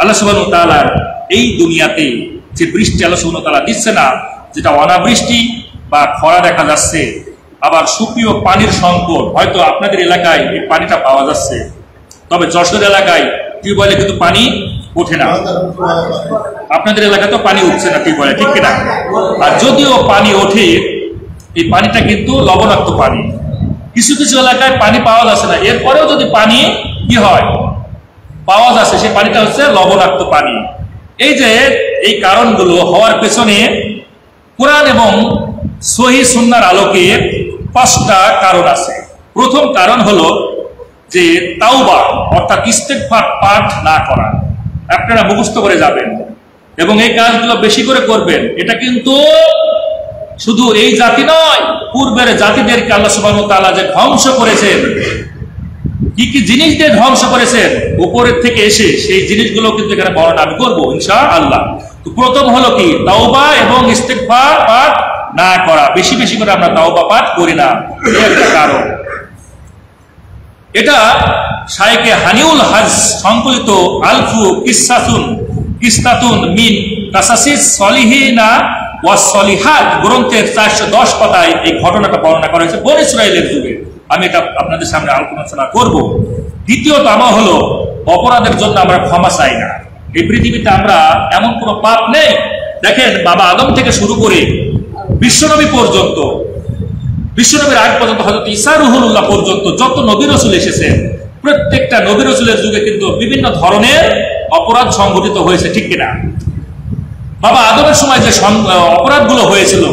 আল্লাহ সুবহানাহু ওয়া তাআলা এই দুনিয়াতে যে বৃষ্টি আল্লাহ সুবহানাহু ওয়া তাআলা দিচ্ছে না, যেটা অনাবৃষ্টি বা খরা দেখা যাচ্ছে, আবার সুপ্রিয় পানির সংকট, হয়তো আপনাদের এলাকায় এই পানিটা পাওয়া যাচ্ছে, তবে যশোর এলাকায় টিউবওয়েলে কিন্তু পানি ওঠে না, আপনাদের এলাকায় তো পানি উঠছে না টিউবওয়েলে, ঠিক কিনা? আর যদিও পানি ওঠে, এই পানিটা কিন্তু লবণাক্ত পানি। কিছু কিছু এলাকায় পানি পাওয়া যাচ্ছে না, এরপরেও যদি পানি কি হয় পাওয়া যাচ্ছে, সেই পানিটা হচ্ছে লবণাক্ত পানি। এই যে এই কারণগুলো হওয়ার পেছনে কোরআন এবং সহিহ সুন্নাহর আলোকে 5টা কারণ আছে। প্রথম কারণ হলো যে তাওবা অর্থাৎ ইস্তেগফার পাঠ না করা। আপনারা মুখস্থ করে যাবেন এবং এই কাজগুলো বেশি করে করবেন। এটা কিন্তু শুধু এই জাতি নয়, পূর্বের জাতিদেরকে আল্লাহ সুবহানাহু ওয়া তাআলা যে ধ্বংস করেছেন, কি কি জিনিস দিয়ে ধ্বংস করেছেন উপরের থেকে এসে, সেই জিনিসগুলো কিন্তু এখানে বর্ণনা আমি করবো ইনশাআল্লাহ। তো প্রথম হলো কি তাওবা এবং ইস্তেগফার পাঠ না করা। বেশি বেশি করে আমরা তাওবা পাঠ করি না, এই একটা কারণ। এটা শাইখে হানিউল হজ সংকলিত আলফু কিস্তাতুন মিন কাসাসিস সলিহিনা ওয়াস সলিহাত গ্রন্থের 410 পাতায় এই ঘটনাটা বর্ণনা করা হয়েছে বনী ইসরাঈলের যুগে। আমি এটা আপনাদের সামনে আলোচনা করব। দ্বিতীয়ত আমার হলো অপরাধের জন্য আমরা ক্ষমা চাই না। এই পৃথিবীতে আমরা এমন কোনো পাপ নেই, দেখেন বাবা আদম থেকে শুরু করে বিশ্বনবী পর্যন্ত, বিশ্বনবীর আগ পর্যন্ত হযরত ঈসা রুহুল্লাহ পর্যন্ত যত নবী রাসূল এসেছেন, প্রত্যেকটা নবী রাসূলের যুগে কিন্তু বিভিন্ন ধরনের অপরাধ সংঘটিত হয়েছে, ঠিক কিনা? বাবা আদমের সময় যে অপরাধগুলো হয়েছিল,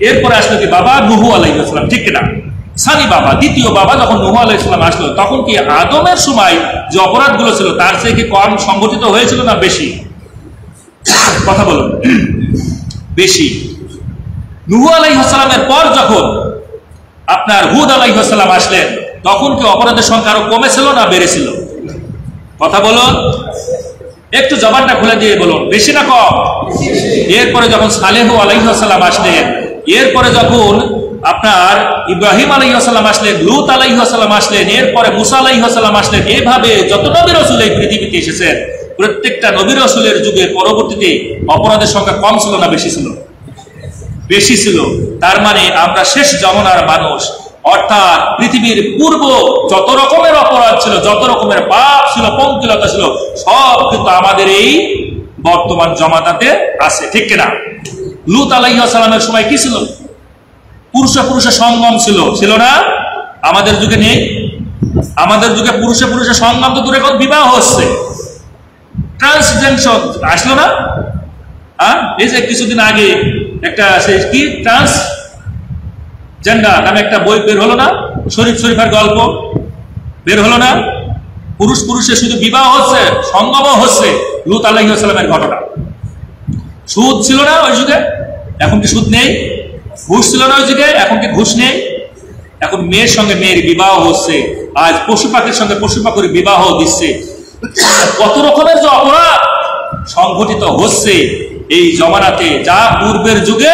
এরপরে আসলো কি বাবা নূহ আলাইহিস সালাম, ঠিক কিনা? সানি বাবা, দ্বিতীয় বাবা যখন নূহ আলাইহিস সালাম আসলো, তখন কি আদমের সময় যে অপরাধগুলো ছিল তার চেয়ে কি কম সংঘটিত হয়েছিল না বেশি? কথা বলুন, বেশি। নূহ আলাইহিস সালামের পর যখন আপনার হুদ আলাইহিস সালাম আসলেন, তখন কি অপরাধের সংখ্যা আরো কমেছিল না বেড়েছিল? কথা বলুন, একটু জবানটা খুলে দিয়ে বলুন, বেশি না কম? এরপরে যখন সালেহ আলাইহিস সালাম আসলেন, এরপরে যখন আপনার ইব্রাহিম আলাইহিস সালাম আসলেন, লূত আলাইহিস সালাম আসলেন, এরপরে মুসা আলাইহিস সালাম আসলেন, এভাবে যত নবী রাসূল এই পৃথিবীতে এসেছেন, প্রত্যেকটা নবী রাসূলের যুগে পরবর্তীতে অপরাধের সংখ্যা কম ছিল না বেশি ছিল? বেশি ছিল। তার মানে আমরা শেষ জমানার মানুষ, অর্থাৎ পৃথিবীর পূর্ব যত রকমের অপরাধ ছিল, যত রকমের পাপ ছিল, পঙ্কিলতা ছিল, সব কিন্তু আমাদের এই বর্তমান জমানাতে আছে, ঠিক কিনা? লূত আলাইহিস সালামের সময় কি ছিল? পুরুষে পুরুষে সঙ্গম ছিল, ছিল না? আমাদের যুগে নেই। আমাদের যুগে পুরুষে পুরুষে সঙ্গম তো দূরে, বিবাহ হচ্ছে, ট্রান্সজেন্ডার আসলো না? এই যে কিছুদিন আগে একটা সেই কি ট্রান্সজেন্ডার নামে একটা বই বের হলো না, শরীফের গল্প বের হলো না? পুরুষ পুরুষে শুধু বিবাহ হচ্ছে, সঙ্গমও হচ্ছে। লূত আলাইহিস সালামের ঘটনা। সুদ ছিল না ওই যুগে? এখন কি সুদ নেই? ঘুষ ছিল না ওই যুগে? এখন কি ঘুষ নেই? এখন মেয়ের সঙ্গে মেয়ের বিবাহ হচ্ছে, আজ পশু পাখির সঙ্গে পশু পাখির বিবাহ দিচ্ছে। কত রকমের যে অপরাধ সংঘটিত হচ্ছে এই জমানাতে, যা পূর্বের যুগে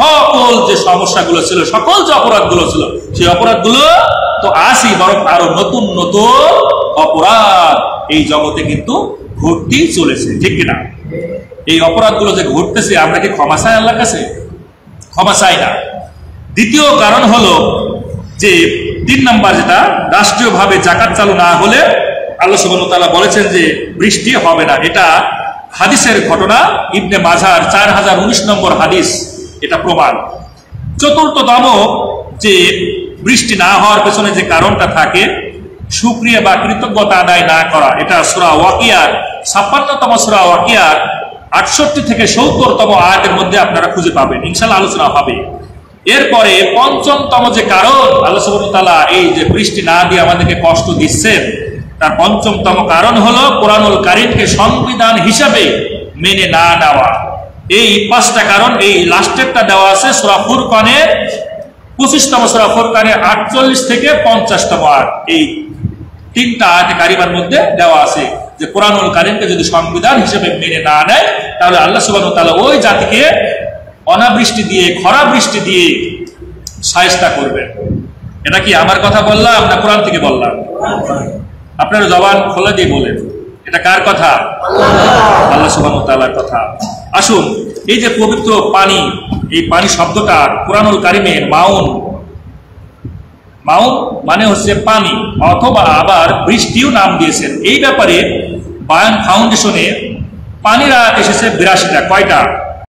সকল যে সমস্যাগুলো ছিল, সকল যে অপরাধগুলো ছিল, সেই অপরাধগুলো তো আসি, বরং আরো নতুন নতুন অপরাধ এই জগতে কিন্তু ঘটতেই চলেছে, ঠিক কিনা? এই অপরাধগুলো যে ঘটতেছে, আমরা কি ক্ষমা চাই আল্লাহর কাছে? ক্ষমা চাই না। দ্বিতীয় কারণ হলো যে 3 নম্বর, যেটা রাষ্ট্রীয়ভাবে যাকাত চালু না হলে আল্লাহ সুবহানাহু ওয়া তাআলা বলেছেন যে বৃষ্টি হবে না। এটা হাদিসের ঘটনা, ইবনে মাজার 4019 নম্বর হাদিস, এটা প্রমাণ। চতুর্থতম যে বৃষ্টি না হওয়ার পেছনে যে কারণটা থাকে, শুকরিয়া বা কৃতজ্ঞতা আদায় না করা। এটা সূরা ওয়াকিয়ার 56তম সূরা ওয়াকিয়ার 68 থেকে 70তম আয়াতের মধ্যে আপনারা খুঁজে পাবেন, ইনশাআল্লাহ আলোচনা হবে। এরপরে 5মতম যে কারণ আল্লাহ সুবহানাহু ওয়া তাআলা এই যে বৃষ্টি না দিয়ে আমাদেরকে কষ্ট দিচ্ছেন, তার 5মতম কারণ হলো কোরআনুল কারীমকে সংবিধান হিসাবে মেনে না নেওয়া। এই 5টা কারণ, এই লাস্টেরটা দেওয়া আছে সূরা ফুরকানের 25তম সূরা ফুরকানের 48 থেকে 50তম আয়াত। এই 3টা আয়াতে কারিমার মধ্যে দেওয়া আছে যে কোরআনুল কারীমকে যদি সংবিধান হিসেবে মেনে না নেয়, তাহলে আল্লাহ সুবহানাহু ওয়া তাআলা ওই জাতিকে অনাবৃষ্টি দিয়ে, খরা বৃষ্টি দিয়ে শায়েস্তা করবেন। এটা কি আমার কথা বললাম না কোরআন থেকে বললাম? আপনারা জবান খোলা দিয়ে বলেন, এটা কার কথা? সুবহানাহু ওয়া তাআলার কথা। আসুন, এই যে পবিত্র পানি, এই পানি শব্দটা কুরআনুল কারিমে মাউন, মাউন মানে হচ্ছে পানি, অথবা আবার বৃষ্টিও নাম দিয়েছেন। এই ব্যাপারে বায়ান ফাউন্ডেশনে পানির আয়াত এসেছে 82টা। কয়টা?